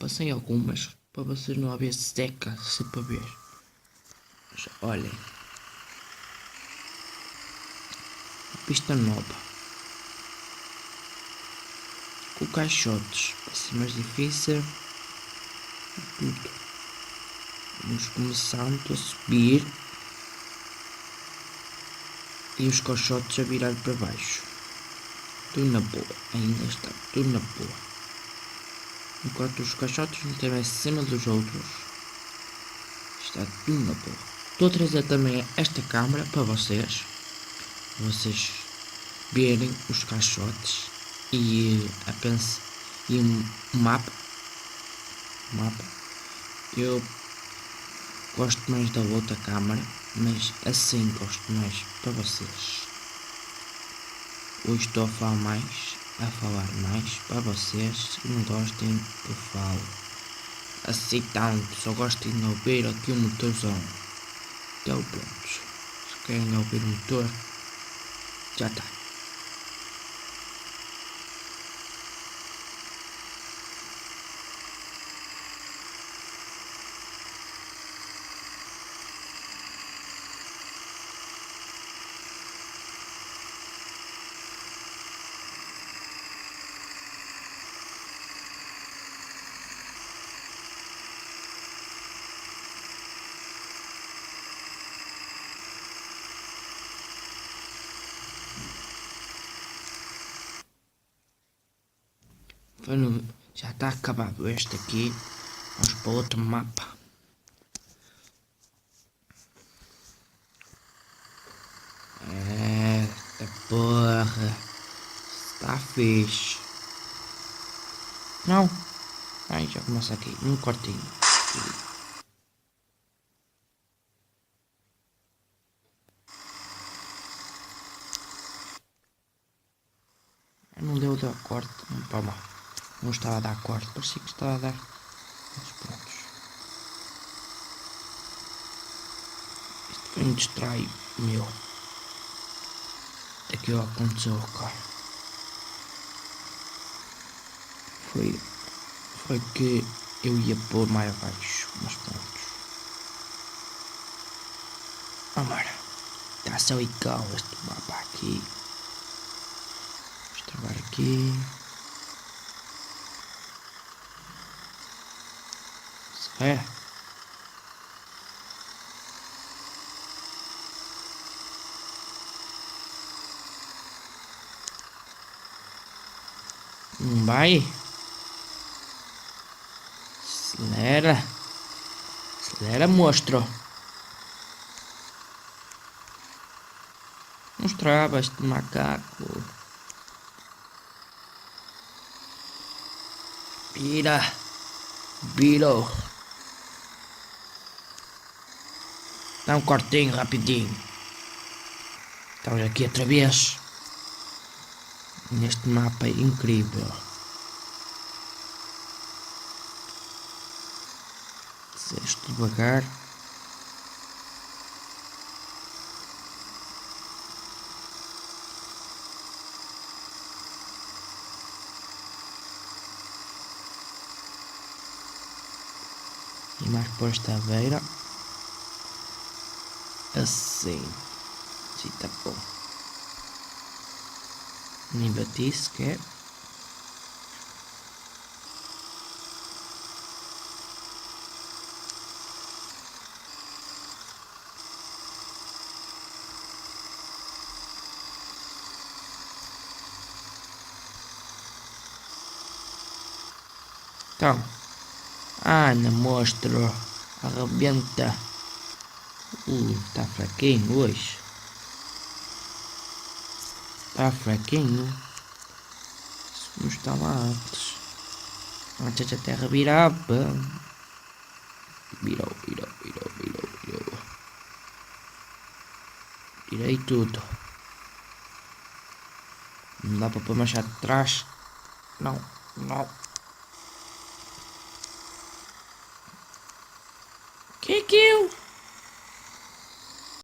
passei algumas para vocês não haver seca se para ver. Mas olhem. Pista nova. Com caixotes. Para ser mais difícil. Tudo. Vamos começando a subir. E os caixotes a virar para baixo. Tudo na boa. Ainda está tudo na boa. Enquanto os caixotes não estiverem acima dos outros. Está tudo na boa. Estou a trazer também esta câmera para vocês. Vocês verem os caixotes. E a pensar. E um mapa. Eu gosto mais da outra câmera. Mas assim gosto mais para vocês. Hoje estou a falar mais para vocês que não gostem que eu falo assim tanto, só gostem de ouvir aqui o motorzão. Então pronto, se querem ouvir o motor, já está. Já está acabado este aqui. Vamos para outro mapa. Eita porra. Está fixe. Não. Ai, já começa aqui. Um cortinho. Não deu a dar corte. Não estava a dar corte. Parecia que estava a dar. Mas pronto. Isto foi um distrai meu. Aquilo aconteceu ao carro. Foi que eu ia pôr mais abaixo. Mas pronto. Amor. Está só igual este mapa aqui. Vamos trabalhar aqui. É. Não vai. Acelera. Acelera, monstro. Mostrava este macaco. Virou. Dá um cortinho rapidinho. Estamos aqui outra vez. Neste mapa incrível. Isto devagar. E mais por esta beira. Assim. Assim tá bom. Nem bati sequer. Então. Não monstro. Arrebenta. Tá fraquinho hoje. Tá fraquinho. Isso não estava antes. Antes a terra virava. Virou. Virei tudo. Não dá para pôr mais atrás. Não.